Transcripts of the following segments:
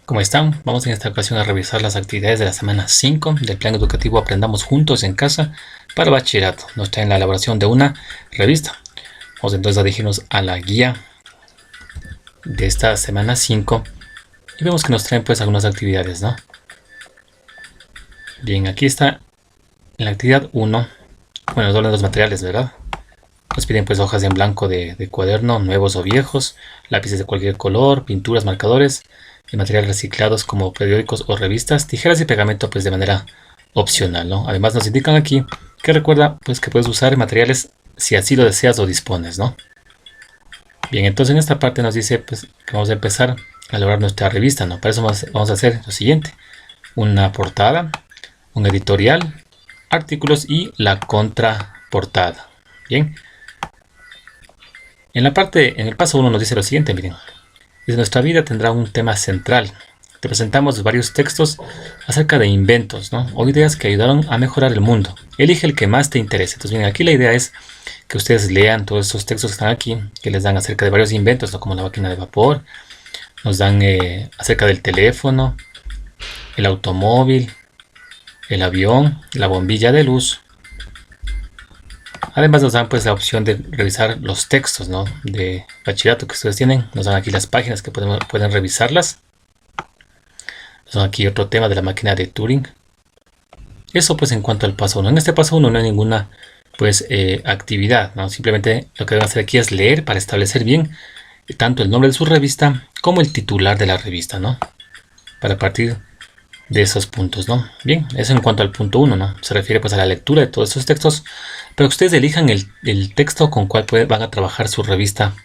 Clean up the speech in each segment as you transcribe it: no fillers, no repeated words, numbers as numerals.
¿Cómo están? Vamos en esta ocasión a revisar las actividades de la semana 5 del plan educativo Aprendamos Juntos en Casa para bachillerato. Nos traen la elaboración de una revista. Vamos entonces a dirigirnos a la guía de esta semana 5 y vemos que nos traen pues algunas actividades, ¿no? Bien, aquí está en la actividad 1, bueno, nos hablan de los materiales, ¿verdad? Nos piden pues hojas en blanco de cuaderno, nuevos o viejos, lápices de cualquier color, pinturas, marcadores, y materiales reciclados como periódicos o revistas, tijeras y pegamento pues de manera opcional, ¿no? Además nos indican aquí que recuerda pues que puedes usar materiales si así lo deseas o dispones, ¿no? Bien, entonces en esta parte nos dice pues que vamos a empezar a elaborar nuestra revista, ¿no? Para eso vamos a hacer lo siguiente: una portada, un editorial, artículos y la contraportada. Bien. En el paso 1 nos dice lo siguiente, miren. Dice, nuestra vida tendrá un tema central. Te presentamos varios textos acerca de inventos, ¿no? O ideas que ayudaron a mejorar el mundo. Elige el que más te interese. Entonces, miren, aquí la idea es que ustedes lean todos esos textos que están aquí, que les dan acerca de varios inventos, ¿no? Como la máquina de vapor, nos dan acerca del teléfono, el automóvil, el avión, la bombilla de luz. Además nos dan pues la opción de revisar los textos, ¿no? De bachillerato que ustedes tienen. Nos dan aquí las páginas que pueden revisarlas. Nos dan aquí otro tema de la máquina de Turing. Eso pues en cuanto al paso 1. En este paso 1 no hay ninguna pues actividad, ¿no? Simplemente lo que deben hacer aquí es leer para establecer bien tanto el nombre de su revista como el titular de la revista, ¿no? Para partir de esos puntos, ¿no? Bien, eso en cuanto al punto 1, ¿no? Se refiere pues a la lectura de todos esos textos, pero que ustedes elijan el texto con cual van a trabajar su revista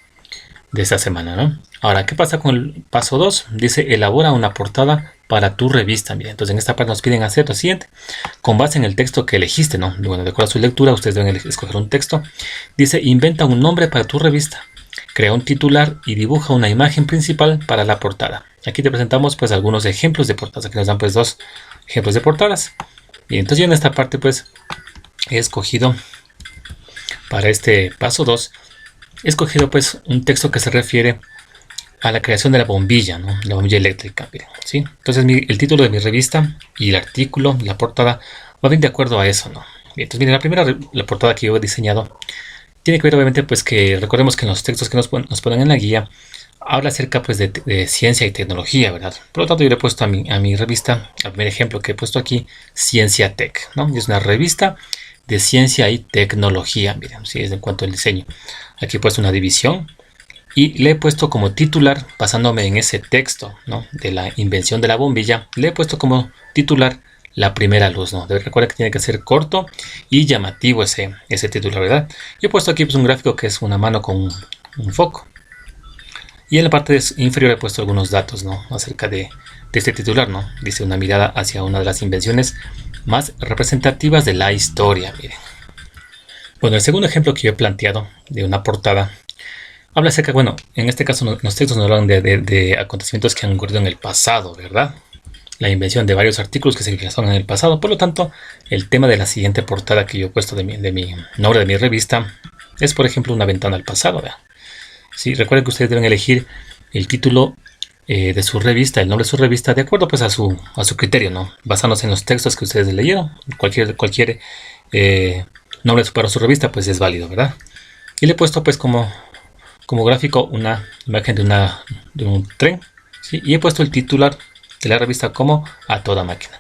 de esta semana, ¿no? Ahora, ¿qué pasa con el paso 2? Dice, elabora una portada para tu revista. Bien, entonces en esta parte nos piden hacer lo siguiente, con base en el texto que elegiste, ¿no? Bueno, de acuerdo a su lectura, ustedes deben escoger un texto. Dice, inventa un nombre para tu revista, crea un titular y dibuja una imagen principal para la portada. Aquí te presentamos pues algunos ejemplos de portadas. Aquí nos dan pues dos ejemplos de portadas. Y entonces yo en esta parte pues he escogido para este paso 2, he escogido pues un texto que se refiere a la creación de la bombilla, ¿no? La bombilla eléctrica, ¿sí? Entonces el título de mi revista y el artículo, la portada, va bien de acuerdo a eso, ¿no? Bien, entonces miren, la portada que yo he diseñado tiene que ver obviamente pues que recordemos que en los textos que nos ponen en la guía habla acerca pues de ciencia y tecnología, ¿verdad? Por lo tanto yo le he puesto a mi revista, al primer ejemplo que he puesto aquí, Ciencia Tech, ¿no? Y es una revista de ciencia y tecnología, miren, sí, es en cuanto al diseño. Aquí he puesto una división y le he puesto como titular, basándome en ese texto, ¿no? De la invención de la bombilla, le he puesto como titular la primera luz, ¿no? Recuerda que tiene que ser corto y llamativo ese titular, ¿verdad? Yo he puesto aquí pues un gráfico que es una mano con un foco. Y en la parte inferior he puesto algunos datos, ¿no? Acerca de este titular, ¿no? Dice una mirada hacia una de las invenciones más representativas de la historia, miren. Bueno, el segundo ejemplo que yo he planteado de una portada habla acerca, bueno, en este caso los textos nos hablan de acontecimientos que han ocurrido en el pasado, ¿verdad? La invención de varios artículos que se realizaron en el pasado. Por lo tanto, el tema de la siguiente portada que yo he puesto de mi nombre de mi revista es, por ejemplo, una ventana al pasado, ¿verdad? Sí, recuerden que ustedes deben elegir el título de su revista, el nombre de su revista, de acuerdo pues a su criterio, ¿no? Basándose en los textos que ustedes leyeron. Cualquier nombre para su revista pues es válido, ¿verdad? Y le he puesto pues como gráfico una imagen de un tren, ¿sí? Y he puesto el titular de la revista como A Toda Máquina.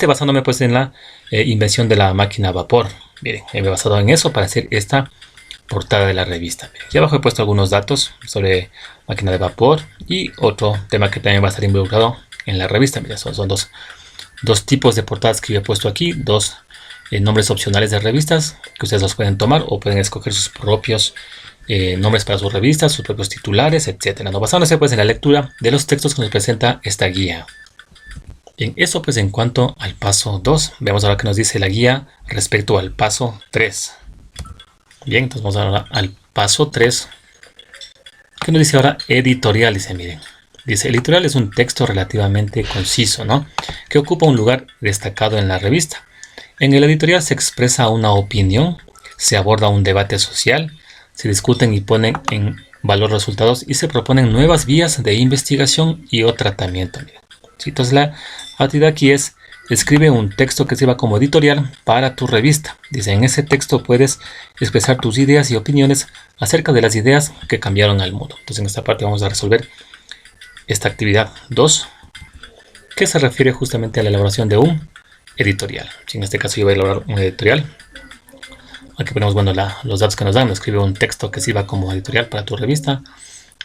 Basándome pues en la invención de la máquina a vapor. Miren, me he basado en eso para hacer esta portada de la revista. Aquí abajo he puesto algunos datos sobre máquina de vapor y otro tema que también va a estar involucrado en la revista. Mira, son dos tipos de portadas que yo he puesto aquí, dos nombres opcionales de revistas que ustedes los pueden tomar o pueden escoger sus propios nombres para sus revistas, sus propios titulares, etcétera, ¿no? Basándose pues en la lectura de los textos que nos presenta esta guía. Bien, eso pues en cuanto al paso 2. Veamos ahora qué nos dice la guía respecto al paso 3. Bien, entonces vamos ahora al paso 3. ¿Qué nos dice ahora? Editorial, dice, miren. Dice, el editorial es un texto relativamente conciso, ¿no? Que ocupa un lugar destacado en la revista. En el editorial se expresa una opinión, se aborda un debate social, se discuten y ponen en valor resultados y se proponen nuevas vías de investigación y o tratamiento. Miren. ¿sí? Entonces la actividad aquí es: escribe un texto que sirva como editorial para tu revista. Dice, en ese texto puedes expresar tus ideas y opiniones acerca de las ideas que cambiaron al mundo. Entonces en esta parte vamos a resolver esta actividad 2, que se refiere justamente a la elaboración de un editorial. Si en este caso yo voy a elaborar un editorial, aquí ponemos, bueno, los datos que nos dan. Escribe un texto que sirva como editorial para tu revista.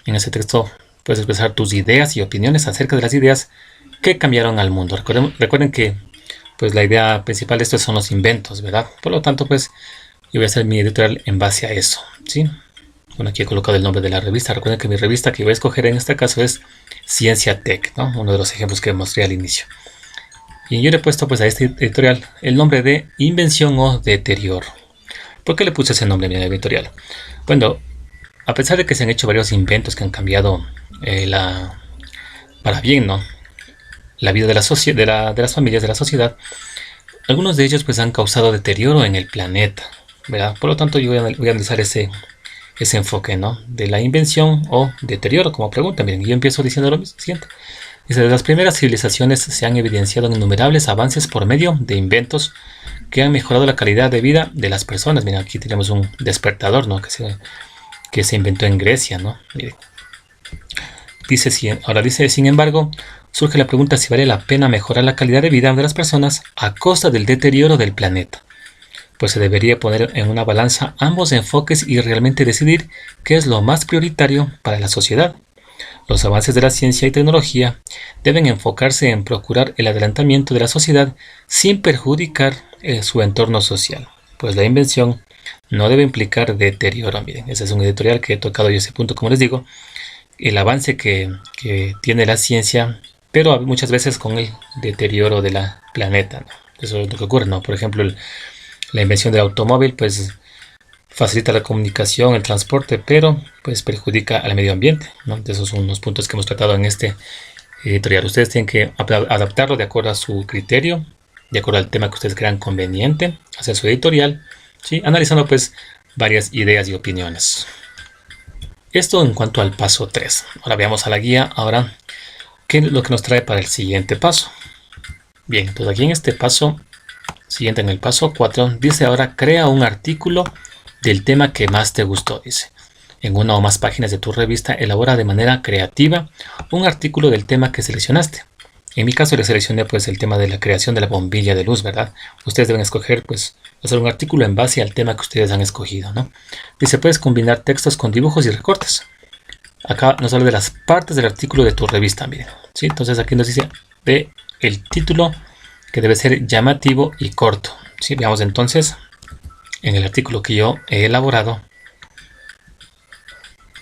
En ese texto puedes expresar tus ideas y opiniones acerca de las ideas que cambiaron al mundo. Recuerden que pues la idea principal de esto son los inventos, ¿verdad? Por lo tanto, pues yo voy a hacer mi editorial en base a eso, ¿sí? Bueno, aquí he colocado el nombre de la revista. Recuerden que mi revista que voy a escoger en este caso es Ciencia Tech, ¿no? Uno de los ejemplos que mostré al inicio. Y yo le he puesto pues a este editorial el nombre de Invención o Deterioro. ¿Por qué le puse ese nombre a mi editorial? Bueno, a pesar de que se han hecho varios inventos que han cambiado para bien, ¿no?, la vida de las familias, de la sociedad, algunos de ellos pues han causado deterioro en el planeta, ¿verdad? Por lo tanto yo voy a analizar ese enfoque, ¿no?, de la invención o deterioro como pregunta. Miren, yo empiezo diciendo lo siguiente. Dice, desde las primeras civilizaciones se han evidenciado innumerables avances por medio de inventos que han mejorado la calidad de vida de las personas. Miren, aquí tenemos un despertador, ¿no?, que se inventó en Grecia, ¿no? Miren. Ahora dice, sin embargo, surge la pregunta si vale la pena mejorar la calidad de vida de las personas a costa del deterioro del planeta. Pues se debería poner en una balanza ambos enfoques y realmente decidir qué es lo más prioritario para la sociedad. Los avances de la ciencia y tecnología deben enfocarse en procurar el adelantamiento de la sociedad sin perjudicar su entorno social, pues la invención no debe implicar deterioro. Miren, ese es un editorial que he tocado yo ese punto, como les digo, el avance que tiene la ciencia, pero muchas veces con el deterioro de la planeta, ¿no? Eso es lo que ocurre, ¿no? Por ejemplo, la invención del automóvil pues facilita la comunicación, el transporte, pero pues perjudica al medio ambiente, ¿no? De esos son los puntos que hemos tratado en este editorial. Ustedes tienen que adaptarlo de acuerdo a su criterio, de acuerdo al tema que ustedes crean conveniente, hacer su editorial, ¿sí?, analizando pues varias ideas y opiniones. Esto en cuanto al paso 3. Ahora veamos a la guía. Ahora, ¿qué es lo que nos trae para el siguiente paso? Bien, entonces aquí en este paso siguiente, en el paso 4, dice ahora crea un artículo del tema que más te gustó. Dice, en una o más páginas de tu revista, elabora de manera creativa un artículo del tema que seleccionaste. En mi caso le seleccioné pues el tema de la creación de la bombilla de luz, ¿verdad? Ustedes deben escoger pues hacer un artículo en base al tema que ustedes han escogido, ¿no? Dice, puedes combinar textos con dibujos y recortes. Acá nos habla de las partes del artículo de tu revista, miren, ¿sí? Entonces aquí nos dice de el título, que debe ser llamativo y corto, ¿sí? Veamos entonces en el artículo que yo he elaborado,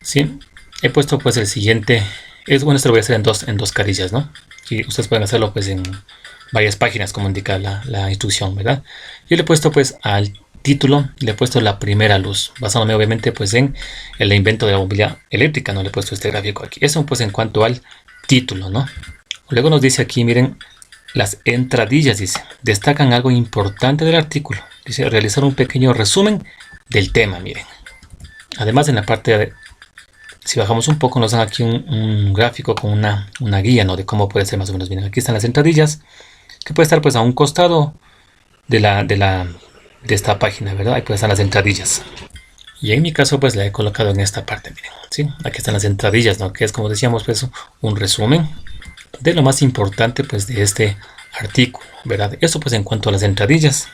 ¿sí?, he puesto pues el siguiente. Bueno, esto lo voy a hacer en dos carillas, ¿no? Y ustedes pueden hacerlo pues en varias páginas como indica la instrucción, ¿verdad? Yo le he puesto pues al título, le he puesto la primera luz, basándome obviamente pues en el invento de la bombilla eléctrica, no le he puesto este gráfico aquí. Eso pues en cuanto al título, ¿no? Luego nos dice aquí, miren, las entradillas, dice, destacan algo importante del artículo. Dice, realizar un pequeño resumen del tema, miren. Además en la parte de, si bajamos un poco, nos dan aquí un gráfico con una guía, ¿no?, de cómo puede ser más o menos. Miren, aquí están las entradillas, que puede estar pues a un costado de esta página, ¿verdad? Ahí pueden estar las entradillas. Y en mi caso pues la he colocado en esta parte, miren, ¿sí? Aquí están las entradillas, ¿no?, que es, como decíamos, pues un resumen de lo más importante pues de este artículo, ¿verdad? Eso pues en cuanto a las entradillas.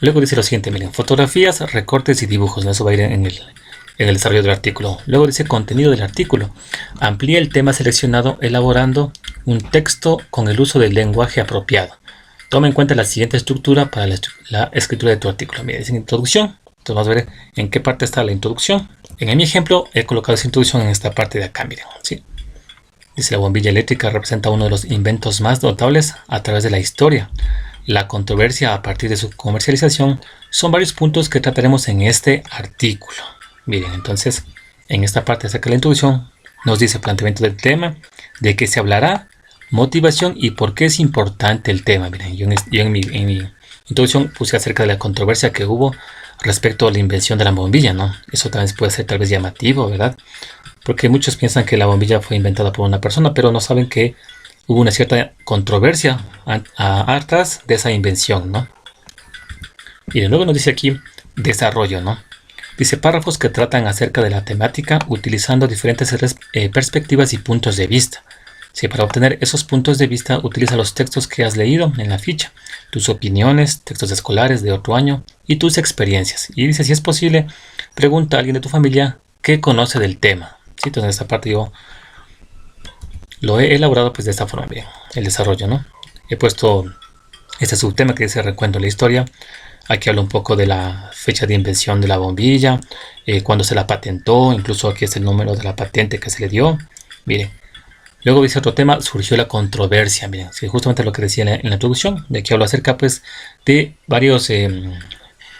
Luego dice lo siguiente, miren, fotografías, recortes y dibujos, ¿no? Eso va a ir en el desarrollo del artículo. Luego dice contenido del artículo. Amplía el tema seleccionado elaborando un texto con el uso del lenguaje apropiado. Toma en cuenta la siguiente estructura para la escritura de tu artículo. Mira, dice introducción. Entonces vamos a ver en qué parte está la introducción. En mi ejemplo he colocado esa introducción en esta parte de acá, miren, ¿sí? Dice, la bombilla eléctrica representa uno de los inventos más notables a través de la historia. La controversia a partir de su comercialización son varios puntos que trataremos en este artículo. Miren, entonces, en esta parte acerca de la introducción, nos dice planteamiento del tema, de qué se hablará, motivación y por qué es importante el tema. Miren, yo en mi introducción puse acerca de la controversia que hubo respecto a la invención de la bombilla, ¿no? Eso también puede ser tal vez llamativo, ¿verdad? Porque muchos piensan que la bombilla fue inventada por una persona, pero no saben que hubo una cierta controversia atrás de esa invención, ¿no? Y de nuevo nos dice aquí desarrollo, ¿no? Dice párrafos que tratan acerca de la temática utilizando diferentes perspectivas y puntos de vista. Sí, para obtener esos puntos de vista utiliza los textos que has leído en la ficha, tus opiniones, textos escolares de otro año y tus experiencias. Y dice, si es posible, pregunta a alguien de tu familia que conoce del tema. ¿Sí? Entonces en esta parte yo lo he elaborado pues de esta forma, bien, el desarrollo, ¿no? He puesto este subtema que dice recuento de la historia. Aquí habla un poco de la fecha de invención de la bombilla, cuando se la patentó, incluso aquí es el número de la patente que se le dio. Miren. Luego dice otro tema, surgió la controversia. Miren, sí, justamente lo que decía en la introducción. De aquí hablo acerca pues de varios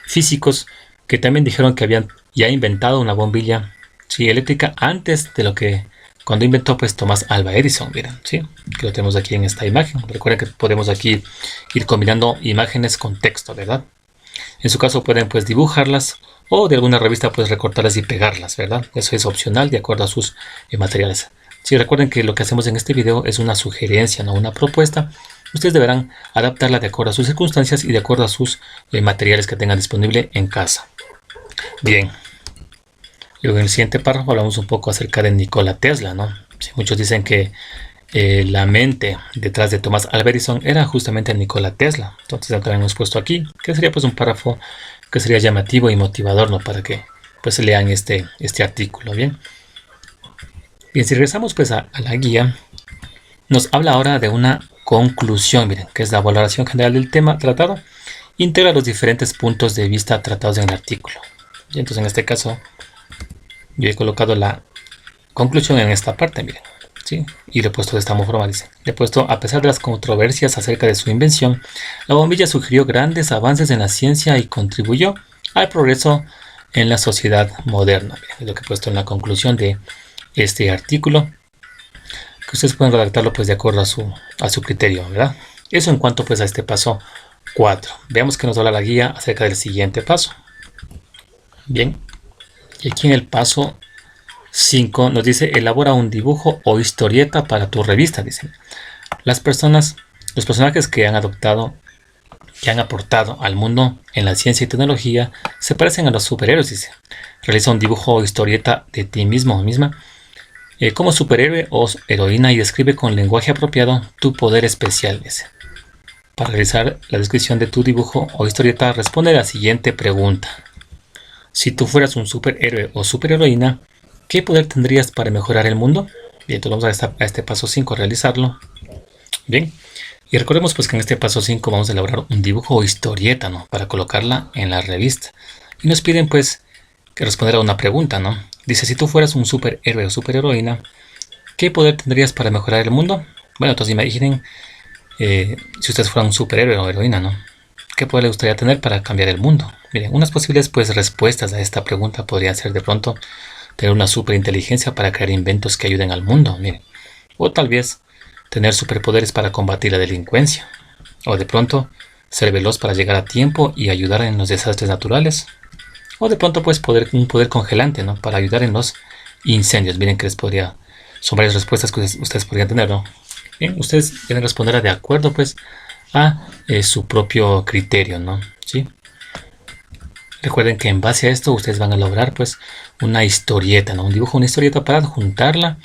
físicos que también dijeron que habían ya inventado una bombilla, sí, eléctrica antes de lo que cuando inventó pues Thomas Alva Edison. Miren, sí, que lo tenemos aquí en esta imagen. Recuerden que podemos aquí ir combinando imágenes con texto, ¿verdad? En su caso pueden pues dibujarlas o de alguna revista pues recortarlas y pegarlas, ¿verdad? Eso es opcional de acuerdo a sus materiales. Sí, recuerden que lo que hacemos en este video es una sugerencia, no una propuesta. Ustedes deberán adaptarla de acuerdo a sus circunstancias y de acuerdo a sus materiales que tengan disponible en casa. Bien. Luego en el siguiente párrafo hablamos un poco acerca de Nikola Tesla, ¿no? Sí, muchos dicen que la mente detrás de Thomas Alva Edison era justamente Nikola Tesla. Entonces acá hemos puesto aquí, que sería pues un párrafo que sería llamativo y motivador, ¿no? Para que pues lean este artículo, ¿bien? Bien, si regresamos pues a la guía, nos habla ahora de una conclusión, miren, que es la valoración general del tema tratado, integra los diferentes puntos de vista tratados en el artículo. Y entonces en este caso, yo he colocado la conclusión en esta parte, miren, ¿sí? Y le he puesto de esta forma, dice, le he puesto, a pesar de las controversias acerca de su invención, la bombilla sugirió grandes avances en la ciencia y contribuyó al progreso en la sociedad moderna. Miren, es lo que he puesto en la conclusión de este artículo, que ustedes pueden redactarlo pues de acuerdo a su criterio, ¿verdad? Eso en cuanto pues a este paso 4. Veamos que nos habla la guía acerca del siguiente paso. Bien, y aquí en el paso 5 nos dice elabora un dibujo o historieta para tu revista, dice. Los personajes que han aportado al mundo en la ciencia y tecnología se parecen a los superhéroes, dice. Realiza un dibujo o historieta de ti mismo o misma como superhéroe o heroína y describe con lenguaje apropiado tu poder especial. Dice. Para realizar la descripción de tu dibujo o historieta, responde a la siguiente pregunta. Si tú fueras un superhéroe o superheroína, ¿qué poder tendrías para mejorar el mundo? Bien, entonces vamos a este paso 5 a realizarlo. Bien, y recordemos pues que en este paso 5 vamos a elaborar un dibujo o historieta, ¿no? Para colocarla en la revista. Y nos piden pues que responder a una pregunta, ¿no? Dice, si tú fueras un superhéroe o superheroína, ¿qué poder tendrías para mejorar el mundo? Bueno, entonces imaginen si ustedes fueran un superhéroe o heroína, ¿no? ¿Qué poder les gustaría tener para cambiar el mundo? Miren, unas posibles pues respuestas a esta pregunta podrían ser de pronto tener una superinteligencia para crear inventos que ayuden al mundo, miren. O tal vez tener superpoderes para combatir la delincuencia. O de pronto ser veloz para llegar a tiempo y ayudar en los desastres naturales. O de pronto pues un poder congelante, ¿no? Para ayudar en los incendios. Miren que son varias respuestas que ustedes podrían tener, ¿no? Bien, ustedes deben responder de acuerdo pues a su propio criterio, ¿no? ¿Sí? Recuerden que en base a esto ustedes van a lograr pues una historieta, ¿no? Un dibujo, una historieta para adjuntarla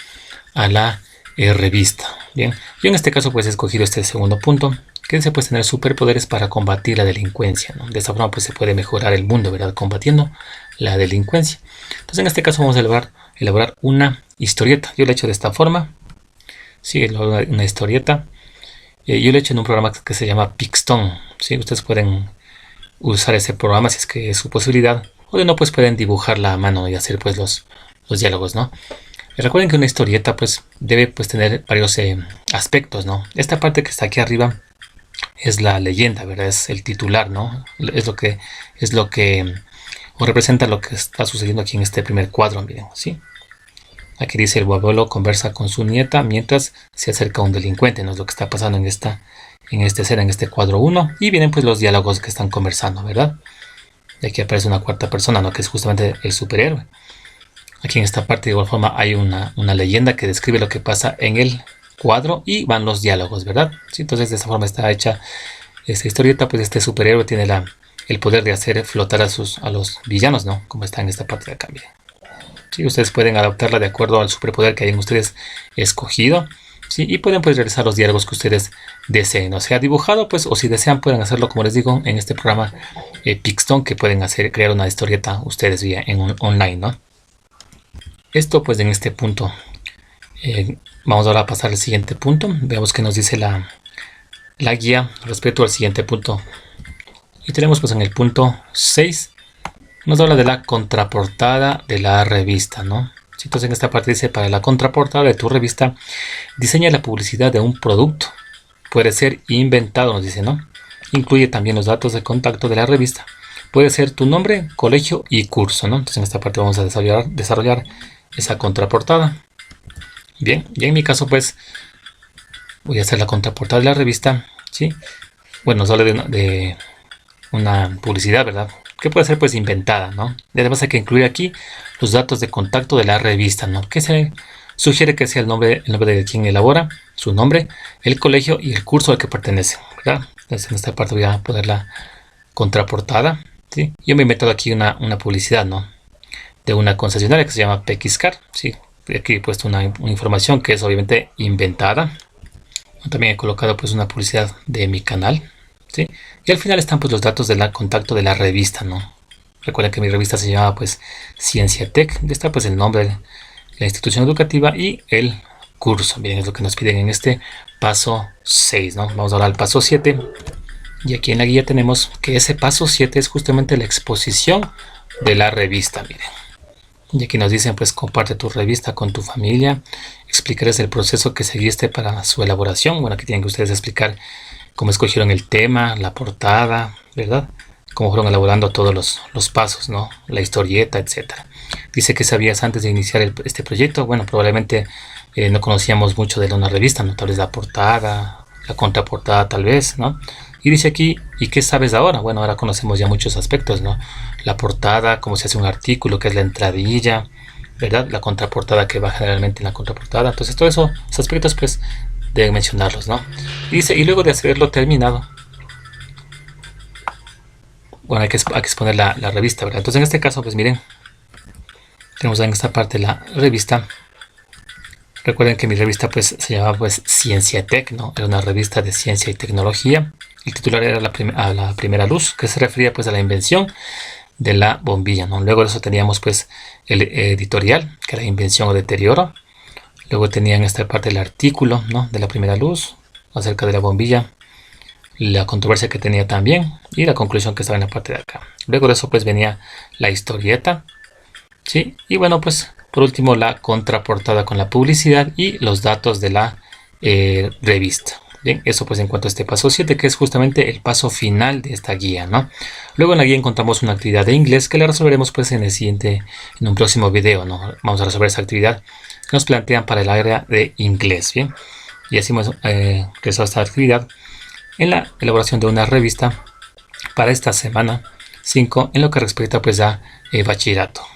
a la revista. Bien, yo en este caso pues he escogido este segundo punto, que se puede tener superpoderes para combatir la delincuencia, ¿no? De esta forma pues se puede mejorar el mundo, ¿verdad? Combatiendo la delincuencia. Entonces en este caso vamos a elaborar una historieta. Yo lo he hecho de esta forma. Sí, una historieta. Yo lo he hecho en un programa que se llama Pixton. ¿Sí? Ustedes pueden usar ese programa si es que es su posibilidad. O de no, pues pueden dibujarla a mano y hacer pues los diálogos, ¿no? Recuerden que una historieta pues debe pues tener varios aspectos, ¿no? Esta parte que está aquí arriba es la leyenda, ¿verdad? Es el titular, ¿no? Es lo que o representa lo que está sucediendo aquí en este primer cuadro, miren, ¿sí? Aquí dice el abuelo conversa con su nieta mientras se acerca un delincuente, ¿no? Es lo que está pasando en esta escena, en este cuadro 1. Y vienen pues los diálogos que están conversando, ¿verdad? Y aquí aparece una cuarta persona, ¿no? Que es justamente el superhéroe. Aquí en esta parte de igual forma hay una leyenda que describe lo que pasa en el cuadro y van los diálogos, ¿verdad? Sí, entonces de esta forma está hecha esta historieta. Pues este superhéroe tiene el poder de hacer flotar a los villanos, ¿no? Como está en esta parte de acá, miren. Sí, ustedes pueden adaptarla de acuerdo al superpoder que hayan ustedes escogido. Sí, y pueden pues realizar los diálogos que ustedes deseen, o sea, dibujado, pues, o si desean pueden hacerlo, como les digo, en este programa Pixton, que pueden crear una historieta ustedes vía online, ¿no? Esto pues en este punto. Vamos ahora a pasar al siguiente punto. Veamos qué nos dice la guía respecto al siguiente punto. Y tenemos pues en el punto 6, nos habla de la contraportada de la revista, ¿no? Entonces en esta parte dice: para la contraportada de tu revista, diseña la publicidad de un producto. Puede ser inventado, nos dice, ¿no? Incluye también los datos de contacto de la revista. Puede ser tu nombre, colegio y curso, ¿no? Entonces en esta parte vamos a desarrollar esa contraportada. Bien, y en mi caso pues voy a hacer la contraportada de la revista, ¿sí? Bueno, nos habla de una publicidad, ¿verdad? Que puede ser pues inventada, ¿no? Y además hay que incluir aquí los datos de contacto de la revista, ¿no? Que se sugiere que sea el nombre de quien elabora, su nombre, el colegio y el curso al que pertenece, ¿verdad? Entonces en esta parte voy a poner la contraportada, ¿sí? Yo me he inventado aquí una publicidad, ¿no? De una concesionaria que se llama PXCar, ¿sí? Aquí he puesto una información que es obviamente inventada. También he colocado pues una publicidad de mi canal, ¿sí? Y al final están pues los datos del contacto de la revista, ¿no? Recuerden que mi revista se llama pues Ciencia Tech. Está pues el nombre de la institución educativa y el curso. Bien, es lo que nos piden en este paso 6, ¿no? Vamos ahora al paso 7. Y aquí en la guía tenemos que ese paso 7 es justamente la exposición de la revista, miren. Y aquí nos dicen pues comparte tu revista con tu familia, explicarles el proceso que seguiste para su elaboración. Bueno, aquí tienen que ustedes explicar cómo escogieron el tema, la portada, ¿verdad? Cómo fueron elaborando todos los pasos, ¿no? La historieta, etcétera. Dice que sabías antes de iniciar este proyecto. Bueno, probablemente no conocíamos mucho de una revista, ¿no? Tal vez la portada, la contraportada tal vez, ¿no? Y dice aquí, ¿y qué sabes ahora? Bueno, ahora conocemos ya muchos aspectos, ¿no? La portada, cómo se hace un artículo, qué es la entradilla, ¿verdad? La contraportada, que va generalmente en la contraportada. Entonces, todo eso, esos aspectos, pues, deben mencionarlos, ¿no? Y dice, y luego de haberlo terminado, bueno, hay que exponer la revista, ¿verdad? Entonces, en este caso, pues, miren, tenemos en esta parte la revista. Recuerden que mi revista, pues, se llamaba, pues, Ciencia Tech, ¿no? Era una revista de ciencia y tecnología. El titular era a la primera luz, que se refería pues a la invención de la bombilla, ¿no? Luego de eso teníamos pues el editorial, que era invención o deterioro. Luego tenía en esta parte el artículo, ¿no? De la primera luz acerca de la bombilla, la controversia que tenía también y la conclusión que estaba en la parte de acá. Luego de eso pues venía la historieta, ¿sí? Y bueno, pues por último la contraportada con la publicidad y los datos de la revista. Bien, eso pues en cuanto a este paso 7, que es justamente el paso final de esta guía, ¿no? Luego en la guía encontramos una actividad de inglés que la resolveremos pues en un próximo video, ¿no? Vamos a resolver esa actividad que nos plantean para el área de inglés, ¿bien? Y así hemos realizado esta actividad en la elaboración de una revista para esta semana 5 en lo que respecta pues a bachillerato.